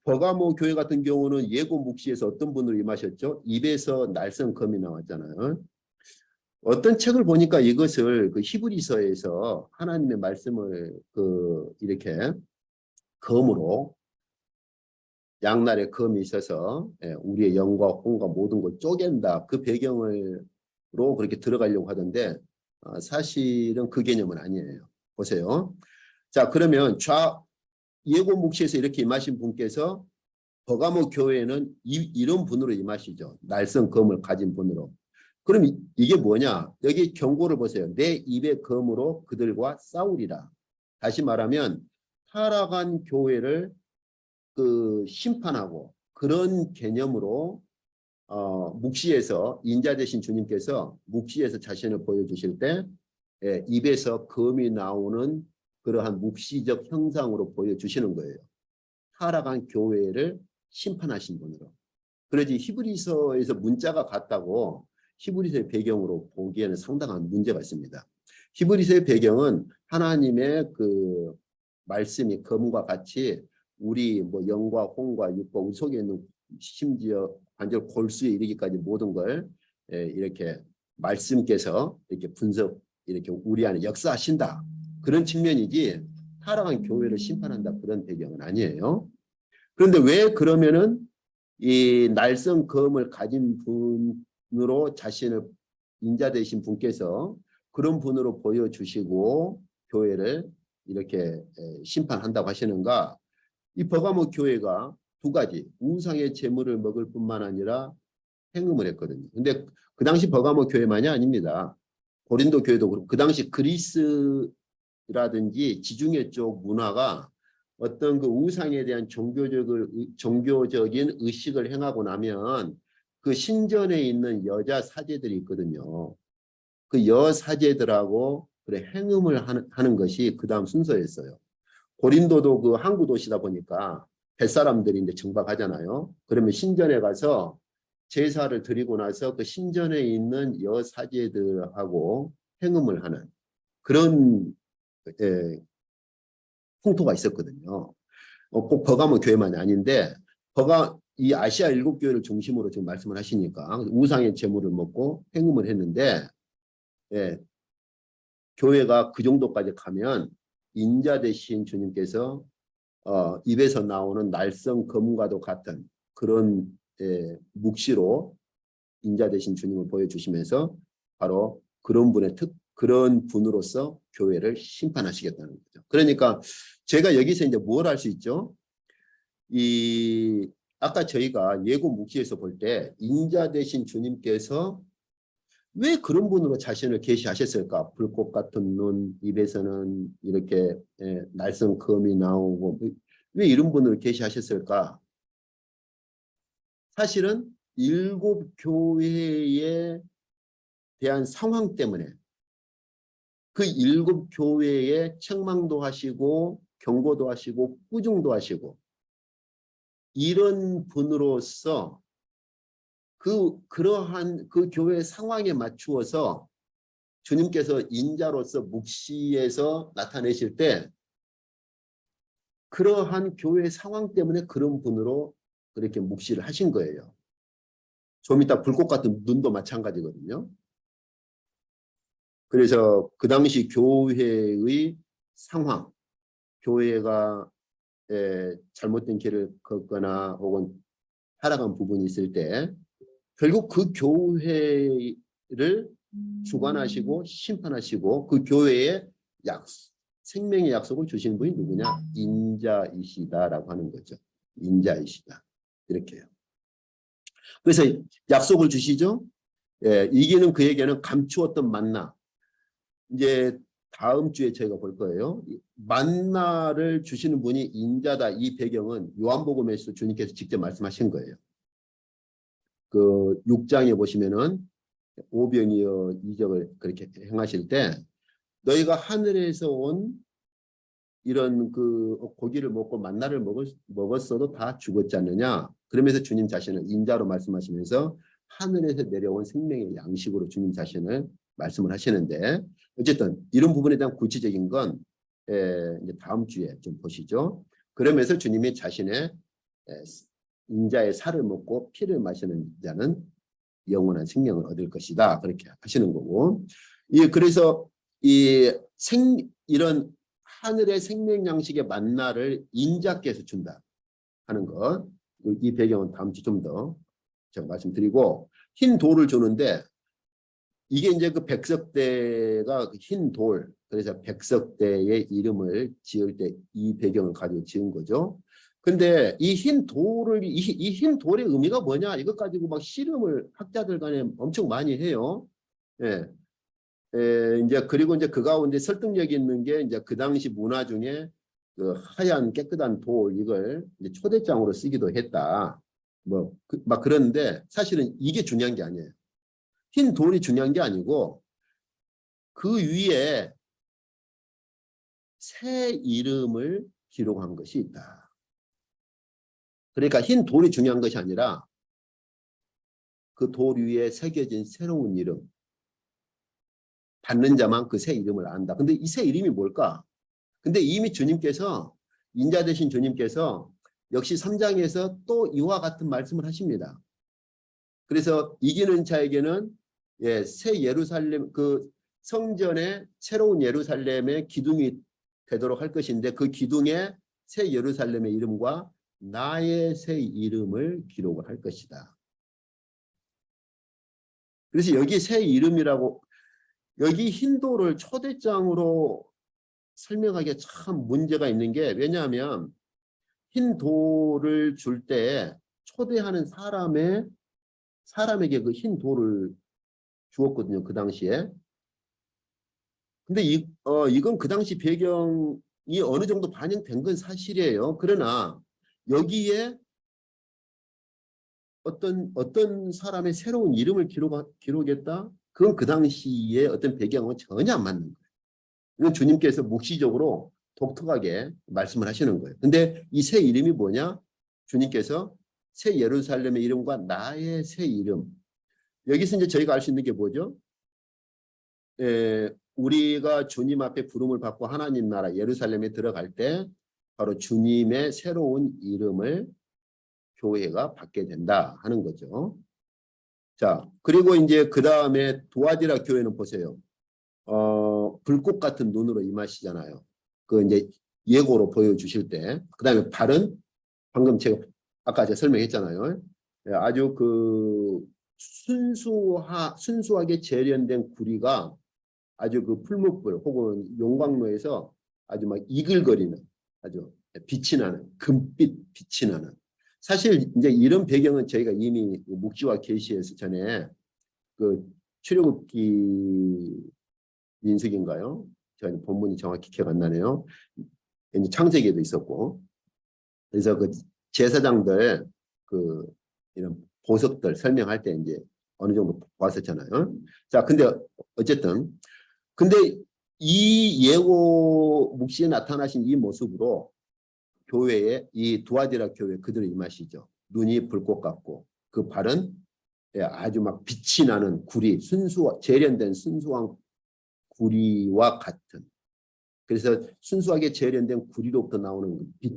버가모 교회 같은 경우는 예고 묵시에서 어떤 분으로 임하셨죠? 입에서 날성검이 나왔잖아요. 어떤 책을 보니까 이것을 그 히브리서에서 하나님의 말씀을 이렇게 검으로 양날에 검이 있어서 우리의 영과 혼과 모든 걸 쪼갠다. 그 배경으로 그렇게 들어가려고 하던데 사실은 그 개념은 아니에요. 보세요. 자, 그러면 예고 묵시에서 이렇게 임하신 분께서 버가모 교회는 이런 분으로 임하시죠. 날성 검을 가진 분으로. 그럼 이게 뭐냐? 여기 경고를 보세요. 내 입의 검으로 그들과 싸우리라. 다시 말하면 타락한 교회를 심판하고 그런 개념으로 묵시에서 인자 되신 주님께서 묵시에서 자신을 보여주실 때 입에서 검이 나오는 그러한 묵시적 형상으로 보여주시는 거예요. 타락한 교회를 심판하신 분으로. 그러지 히브리서에서 문자가 같다고 히브리서의 배경으로 보기에는 상당한 문제가 있습니다. 히브리서의 배경은 하나님의 그 말씀이 검과 같이 우리 뭐 영과 혼과 육과 우리 속에 있는 심지어 관절 골수에 이르기까지 모든 걸 이렇게 말씀께서 이렇게 이렇게 우리 안에 역사하신다. 그런 측면이지 타락한 교회를 심판한다 그런 배경은 아니에요. 그런데 왜 그러면은 이 날성 검을 가진 분으로 자신을 인자 되신 분께서 그런 분으로 보여주시고 교회를 이렇게 심판한다고 하시는가? 이 버가모 교회가 두 가지 우상의 제물을 먹을 뿐만 아니라 행음을 했거든요. 근데 그 당시 버가모 교회만이 아닙니다. 고린도 교회도 그렇고 그 당시 그리스라든지 지중해 쪽 문화가 어떤 그 우상에 대한 종교적인 의식을 행하고 나면 그 신전에 있는 여자 사제들이 있거든요. 그 여사제들하고 그래 행음을 하는 것이 그 다음 순서였어요. 고린도도 그 항구 도시다 보니까 뱃사람들이 이제 정박하잖아요. 그러면 신전에 가서 제사를 드리고 나서 그 신전에 있는 여사제들하고 행음을 하는 그런 풍토가 있었거든요. 꼭 버가모 교회만이 아닌데 이 아시아 7교회를 중심으로 지금 말씀을 하시니까 우상의 제물을 먹고 행음을 했는데 교회가 그 정도까지 가면 인자 되신 주님께서 입에서 나오는 날성 검과도 같은 그런 묵시로 인자 되신 주님을 보여주시면서 바로 그런 분으로서 교회를 심판하시겠다는 거죠. 그러니까 제가 여기서 이제 뭘 할 수 있죠? 아까 저희가 예고 묵시에서 볼 때 인자 되신 주님께서 왜 그런 분으로 자신을 계시하셨을까? 불꽃 같은 눈, 입에서는 이렇게 날선 검이 나오고 왜 이런 분으로 계시하셨을까? 사실은 일곱 교회에 대한 상황 때문에 그 일곱 교회에 책망도 하시고 경고도 하시고 꾸중도 하시고 이런 분으로서 그러한 그 교회 상황에 맞추어서 주님께서 인자로서 묵시에서 나타내실 때 그러한 교회 상황 때문에 그런 분으로 그렇게 묵시를 하신 거예요. 좀 이따 불꽃 같은 눈도 마찬가지거든요. 그래서 그 당시 교회의 상황, 교회가 잘못된 길을 걷거나 혹은 타락한 부분이 있을 때 결국 그 교회를 주관하시고 심판하시고 그 교회에 생명의 약속을 주시는 분이 누구냐? 인자이시다라고 하는 거죠. 인자이시다. 이렇게요. 그래서 약속을 주시죠. 이기는 그에게는 감추었던 만나. 이제 다음 주에 저희가 볼 거예요. 만나를 주시는 분이 인자다. 이 배경은 요한복음에서 주님께서 직접 말씀하신 거예요. 그 6장에 보시면은 오병이어 이적을 그렇게 행하실 때 너희가 하늘에서 온 이런 그 고기를 먹고 만나를 먹었어도 다 죽었지 않느냐. 그러면서 주님 자신을 인자로 말씀하시면서 하늘에서 내려온 생명의 양식으로 주님 자신을 말씀을 하시는데 어쨌든 이런 부분에 대한 구체적인 건 이제 다음 주에 좀 보시죠. 그러면서 주님이 자신의 인자의 살을 먹고 피를 마시는 자는 영원한 생명을 얻을 것이다. 그렇게 하시는 거고. 그래서 이런 하늘의 생명 양식의 만나를 인자께서 준다 하는 것. 이 배경은 다음 주 좀 더 제가 말씀드리고 흰 돌을 주는데 이게 이제 그 백석대가 흰 돌. 그래서 백석대의 이름을 지을 때 이 배경을 가지고 지은 거죠. 근데 이 흰 돌의 의미가 뭐냐? 이것 가지고 막 씨름을 학자들 간에 엄청 많이 해요. 예. 이제 그리고 이제 그 가운데 설득력 있는 게 이제 그 당시 문화 중에 그 하얀 깨끗한 돌 이걸 이제 초대장으로 쓰기도 했다. 막 그런데 사실은 이게 중요한 게 아니에요. 흰 돌이 중요한 게 아니고 그 위에 새 이름을 기록한 것이 있다. 그러니까 흰 돌이 중요한 것이 아니라 그 돌 위에 새겨진 새로운 이름. 받는 자만 그 새 이름을 안다. 근데 이 새 이름이 뭘까? 근데 이미 주님께서 인자 되신 주님께서 역시 3장에서 또 이와 같은 말씀을 하십니다. 그래서 이기는 자에게는 새 예루살렘 그 성전의 새로운 예루살렘의 기둥이 되도록 할 것인데 그 기둥에 새 예루살렘의 이름과 나의 새 이름을 기록을 할 것이다. 그래서 여기 새 이름이라고 여기 흰돌을 초대장으로 설명하기에 참 문제가 있는 게 왜냐하면 흰돌을 줄 때 초대하는 사람에게 그 흰돌을 주었거든요. 그 당시에. 근데 이건 그 당시 배경이 어느 정도 반영된 건 사실이에요. 그러나 여기에 어떤 사람의 새로운 이름을 기록했다? 그건 그 당시에 어떤 배경은 전혀 안 맞는 거예요. 이건 주님께서 묵시적으로 독특하게 말씀을 하시는 거예요. 근데 이 새 이름이 뭐냐? 주님께서 새 예루살렘의 이름과 나의 새 이름. 여기서 이제 저희가 알 수 있는 게 뭐죠? 우리가 주님 앞에 부름을 받고 하나님 나라 예루살렘에 들어갈 때 바로 주님의 새로운 이름을 교회가 받게 된다 하는 거죠. 자, 그리고 이제 그 다음에 도아디라 교회는 보세요. 불꽃 같은 눈으로 임하시잖아요. 그 이제 예고로 보여주실 때. 그 다음에 발은 방금 아까 제가 설명했잖아요. 아주 그 순수하게 재련된 구리가 아주 그 풀무불 혹은 용광로에서 아주 막 이글거리는 아주 빛이 나는 금빛 빛이 나는 사실 이제 이런 배경은 저희가 이미 묵지와 계시에서 전에 그 출애굽기 민숙인가요? 저희 본문이 정확히 기억 안 나네요. 이제 창세기에도 있었고 그래서 그 제사장들 그 이런 보석들 설명할 때 이제 어느 정도 봤었잖아요. 자, 근데 어쨌든 근데 이 예고 묵시에 나타나신 이 모습으로 교회에 이 두아디라 교회 그들을 임하시죠. 눈이 불꽃 같고 그 발은 아주 막 빛이 나는 구리 재련된 순수한 구리와 같은 그래서 순수하게 재련된 구리로부터 나오는 빛,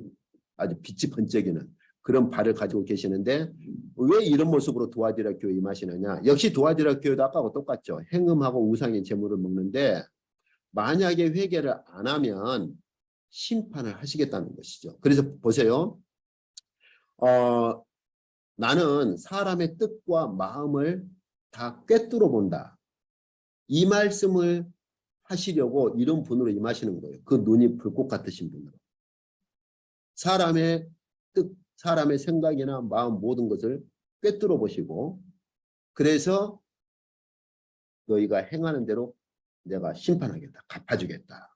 아주 빛이 번쩍이는 그런 발을 가지고 계시는데 왜 이런 모습으로 두아디라 교회 임하시느냐. 역시 두아디라 교회도 아까하고 똑같죠. 행음하고 우상의 제물을 먹는데 만약에 회개를 안 하면 심판을 하시겠다는 것이죠. 그래서 보세요. 나는 사람의 뜻과 마음을 다 꿰뚫어 본다. 이 말씀을 하시려고 이런 분으로 임하시는 거예요. 그 눈이 불꽃 같으신 분으로. 사람의 뜻, 사람의 생각이나 마음 모든 것을 꿰뚫어 보시고 그래서 너희가 행하는 대로 내가 심판하겠다. 갚아주겠다.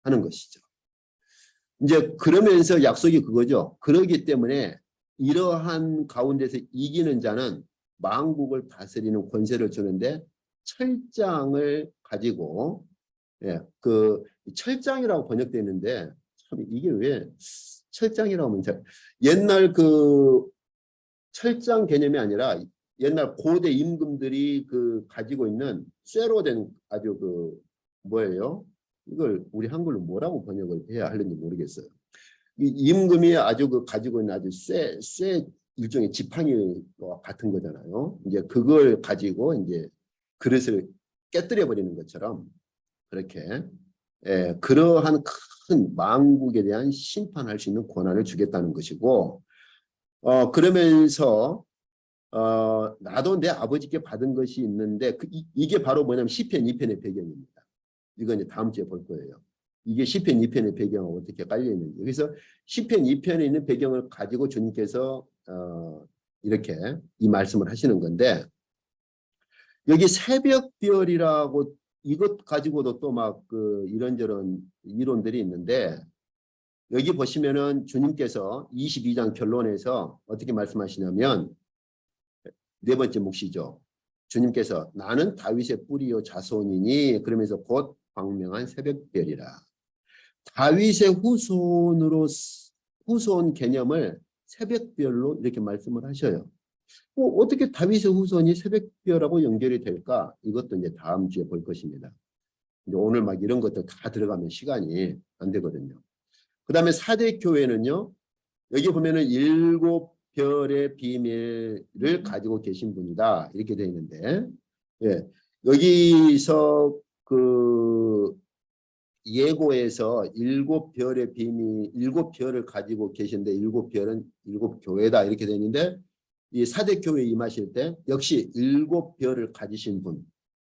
하는 것이죠. 이제 그러면서 약속이 그거죠. 그러기 때문에 이러한 가운데서 이기는 자는 만국을 다스리는 권세를 주는데 철장을 가지고 그 철장이라고 번역되어 있는데 참 이게 왜 철장이라고 하면 옛날 그 철장 개념이 아니라 옛날 고대 임금들이 그 가지고 있는 쇠로 된 아주 그 뭐예요? 이걸 우리 한글로 뭐라고 번역을 해야 하는지 모르겠어요. 이 임금이 아주 그 가지고 있는 아주 쇠 일종의 지팡이와 같은 거잖아요. 이제 그걸 가지고 이제 그릇을 깨뜨려 버리는 것처럼 그렇게 그러한 큰 만국에 대한 심판할 수 있는 권한을 주겠다는 것이고 그러면서 나도 내 아버지께 받은 것이 있는데 이게 바로 뭐냐면 시편 2편의 배경입니다. 이건 이제 다음 주에 볼 거예요. 이게 시편 2편의 배경하고 어떻게 깔려 있는지. 그래서 시편 2편에 있는 배경을 가지고 주님께서 이렇게 이 말씀을 하시는 건데 여기 새벽별이라고 이것 가지고도 또 막 그 이런저런 이론들이 있는데 여기 보시면은 주님께서 22장 결론에서 어떻게 말씀하시냐면 네 번째 묵시죠. 주님께서 나는 다윗의 뿌리요 자손이니 그러면서 곧 광명한 새벽별이라. 다윗의 후손 개념을 새벽별로 이렇게 말씀을 하셔요. 어떻게 다윗의 후손이 새벽별하고 연결이 될까? 이것도 이제 다음 주에 볼 것입니다. 이제 오늘 막 이런 것들 다 들어가면 시간이 안 되거든요. 그 다음에 사대 교회는요. 여기 보면은 7별의 비밀을 가지고 계신 분이다. 이렇게 되어 있는데 여기서 그 예고에서 7별의 비밀, 7별을 가지고 계신데 7별은 7교회다. 이렇게 되어 있는데 이 사대교회에 임하실 때 역시 7별을 가지신 분,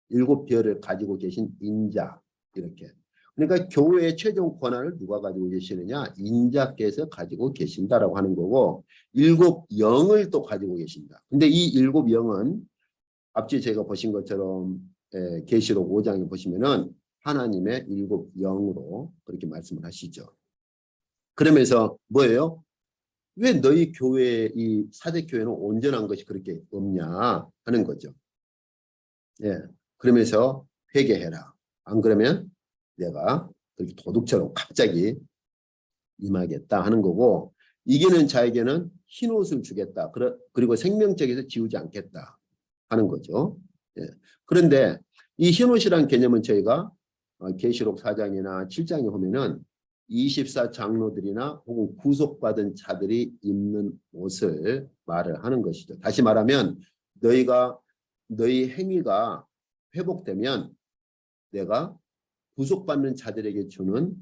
7별을 가지고 계신 인자 이렇게. 그러니까 교회의 최종 권한을 누가 가지고 계시느냐? 인자께서 가지고 계신다라고 하는 거고 7영을 또 가지고 계신다. 근데 이 7영은 앞뒤 제가 보신 것처럼 계시록 5장에 보시면은 하나님의 7영으로 그렇게 말씀을 하시죠. 그러면서 뭐예요? 왜 너희 교회 이 사대교회는 온전한 것이 그렇게 없냐 하는 거죠. 그러면서 회개해라. 안 그러면 내가 그렇게 도둑처럼 갑자기 임하겠다 하는 거고 이기는 자에게는 흰옷을 주겠다. 그리고 생명책에서 지우지 않겠다 하는 거죠. 그런데 이 흰옷이란 개념은 저희가 계시록 4장이나 7장에 보면은 24장로들이나 혹은 구속받은 자들이 입는 옷을 말을 하는 것이죠. 다시 말하면 너희 행위가 회복되면 내가 구속받는 자들에게 주는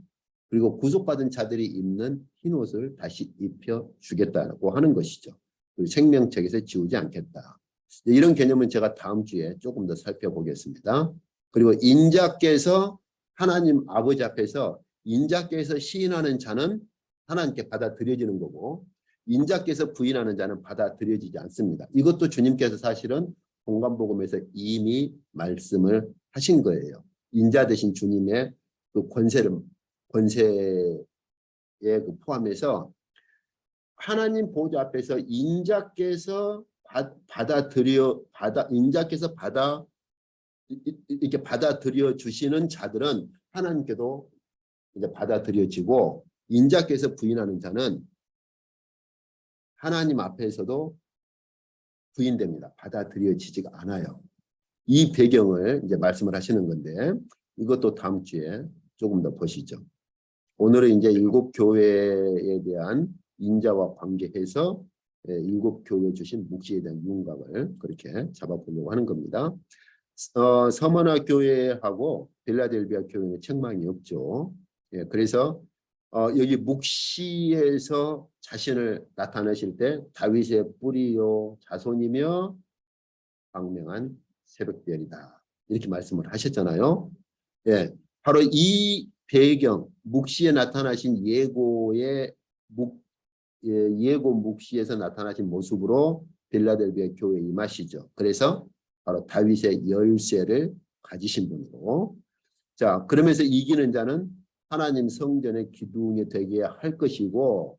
그리고 구속받은 자들이 입는 흰옷을 다시 입혀주겠다고 하는 것이죠. 그리고 생명책에서 지우지 않겠다. 이런 개념은 제가 다음 주에 조금 더 살펴보겠습니다. 그리고 인자께서 하나님 아버지 앞에서 인자께서 시인하는 자는 하나님께 받아들여지는 거고 인자께서 부인하는 자는 받아들여지지 않습니다. 이것도 주님께서 사실은 공관복음에서 이미 말씀을 하신 거예요. 인자 되신 주님의 그 권세에 그 포함해서 하나님 보좌 앞에서 인자께서 인자께서 이렇게 받아들여 주시는 자들은 하나님께도 이제 받아들여지고 인자께서 부인하는 자는 하나님 앞에서도 부인됩니다. 받아들여지지가 않아요. 이 배경을 이제 말씀을 하시는 건데 이것도 다음 주에 조금 더 보시죠. 오늘은 이제 일곱 교회에 대한 인자와 관계해서 일곱 교회 주신 묵시에 대한 윤곽을 그렇게 잡아보려고 하는 겁니다. 서머나 교회하고 빌라델비아 교회는 책망이 없죠. 그래서 여기 묵시에서 자신을 나타내실 때 다윗의 뿌리요 자손이며 광명한 새벽별이다. 이렇게 말씀을 하셨잖아요. 바로 이 배경, 묵시에 나타나신 예고 묵시에서 나타나신 모습으로 빌라델비아 교회에 임하시죠. 그래서 바로 다윗의 열쇠를 가지신 분이고, 자 그러면서 이기는 자는 하나님 성전의 기둥이 되게 할 것이고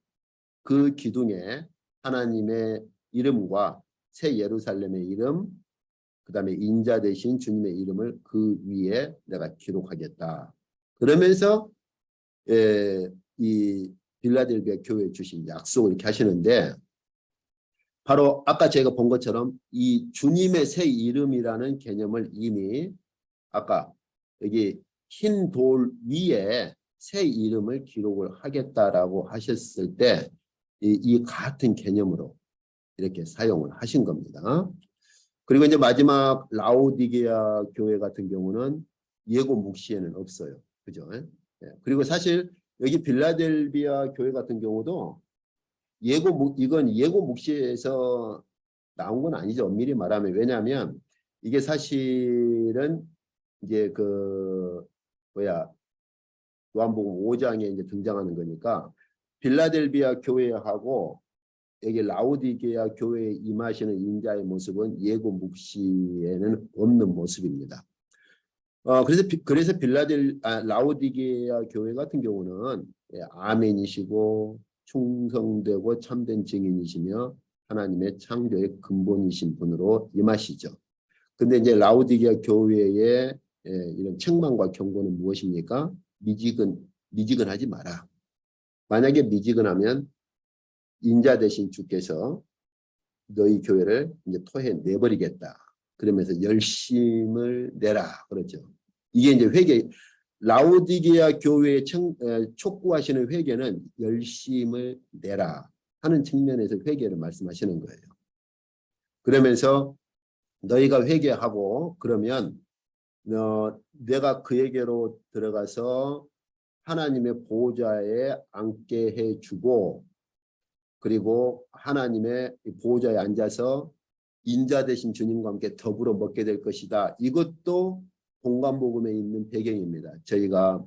그 기둥에 하나님의 이름과 새 예루살렘의 이름, 그 다음에 인자 되신 주님의 이름을 그 위에 내가 기록하겠다. 그러면서 이 빌라델비아 교회에 주신 약속을 이렇게 하시는데 바로 아까 제가 본 것처럼 이 주님의 새 이름이라는 개념을 이미 아까 여기 흰 돌 위에 새 이름을 기록을 하겠다라고 하셨을 때 이 같은 개념으로 이렇게 사용을 하신 겁니다. 그리고 이제 마지막 라오디게아 교회 같은 경우는 예고 묵시에는 없어요. 그죠? 그리고 사실 여기 빌라델비아 교회 같은 경우도 이건 예고 묵시에서 나온 건 아니죠. 엄밀히 말하면. 왜냐하면 이게 사실은 이제 요한복음 5장에 이제 등장하는 거니까 빌라델비아 교회하고 여기 라오디게아 교회에 임하시는 인자의 모습은 예고 묵시에는 없는 모습입니다. 그래서 라오디게아 교회 같은 경우는 아멘이시고 충성되고 참된 증인이시며 하나님의 창조의 근본이신 분으로 임하시죠. 근데 이제 라오디게아 교회의 이런 책망과 경고는 무엇입니까? 미지근하지 마라. 만약에 미지근하면 인자 되신 주께서 너희 교회를 이제 토해 내버리겠다. 그러면서 열심을 내라. 그렇죠. 이게 이제 회개, 라오디게아 교회에 촉구하시는 회개는 열심을 내라 하는 측면에서 회개를 말씀하시는 거예요. 그러면서 너희가 회개하고 그러면 내가 그에게로 들어가서 하나님의 보호자에 앉게 해주고 그리고 하나님의 보호자에 앉아서 인자 되신 주님과 함께 더불어 먹게 될 것이다. 이것도 공관복음에 있는 배경입니다. 저희가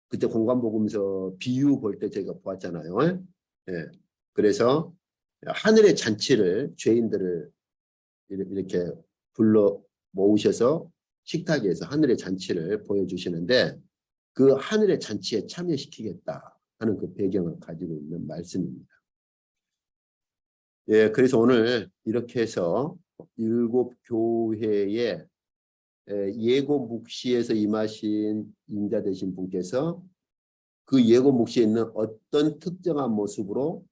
그때 공관복음서 비유 볼 때 저희가 보았잖아요. 그래서 하늘의 잔치를 죄인들을 이렇게 불러 모으셔서 식탁에서 하늘의 잔치를 보여주시는데 그 하늘의 잔치에 참여시키겠다 하는 그 배경을 가지고 있는 말씀입니다. 그래서 오늘 이렇게 해서 일곱 교회의 예고 묵시에서 임하신 인자 되신 분께서 그 예고 묵시에 있는 어떤 특정한 모습으로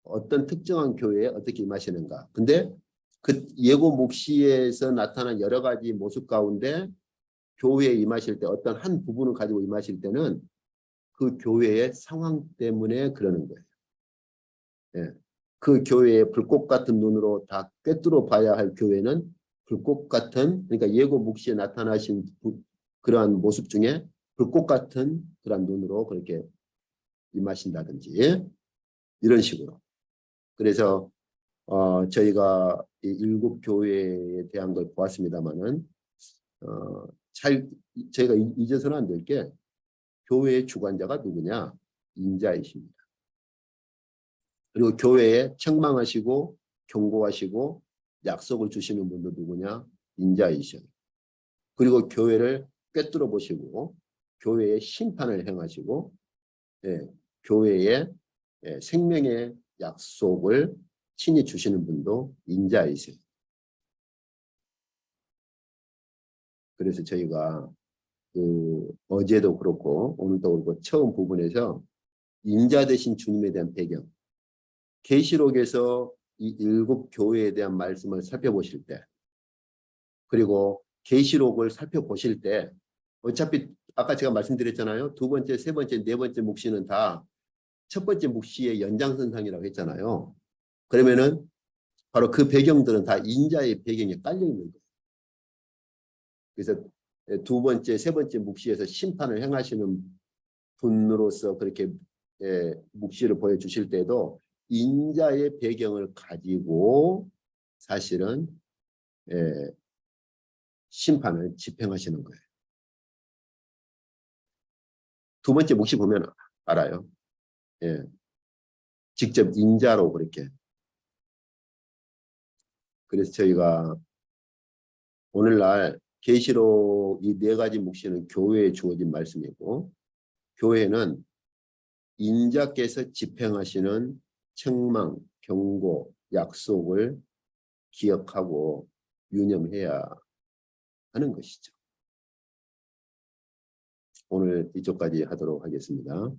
어떤 특정한 교회에 어떻게 임하시는가. 근데 그 예고 묵시에서 나타난 여러 가지 모습 가운데 교회에 임하실 때 어떤 한 부분을 가지고 임하실 때는 그 교회의 상황 때문에 그러는 거예요. 그 교회의 불꽃 같은 눈으로 다 꿰뚫어 봐야 할 교회는 불꽃 같은 그러니까 예고 묵시에 나타나신 그러한 모습 중에 불꽃 같은 그러한 눈으로 그렇게 임하신다든지 이런 식으로 그래서 저희가 이 일곱 교회에 대한 걸 보았습니다만은 저희가 잊어서는 안 될 게 교회의 주관자가 누구냐? 인자이십니다. 그리고 교회에 책망하시고 경고하시고 약속을 주시는 분도 누구냐? 인자이셔요. 그리고 교회를 꿰뚫어 보시고 교회의 심판을 행하시고 교회의 생명의 약속을 친히 주시는 분도 인자이세요. 그래서 저희가 어제도 그렇고 오늘도 그렇고 처음 부분에서 인자 되신 주님에 대한 배경, 계시록에서 이 일곱 교회에 대한 말씀을 살펴보실 때, 그리고 계시록을 살펴보실 때 어차피 아까 제가 말씀드렸잖아요. 두 번째, 세 번째, 네 번째 묵시는 다 첫 번째 묵시의 연장선상이라고 했잖아요. 그러면은 바로 그 배경들은 다 인자의 배경에 깔려 있는 거예요. 그래서 두 번째, 세 번째 묵시에서 심판을 행하시는 분으로서 그렇게 묵시를 보여주실 때도 인자의 배경을 가지고 사실은 심판을 집행하시는 거예요. 두 번째 묵시 보면 알아요. 직접 인자로 그렇게. 그래서 저희가 오늘날 계시록 이 네 가지 묵시는 교회에 주어진 말씀이고, 교회는 인자께서 집행하시는 책망, 경고, 약속을 기억하고 유념해야 하는 것이죠. 오늘 이쪽까지 하도록 하겠습니다.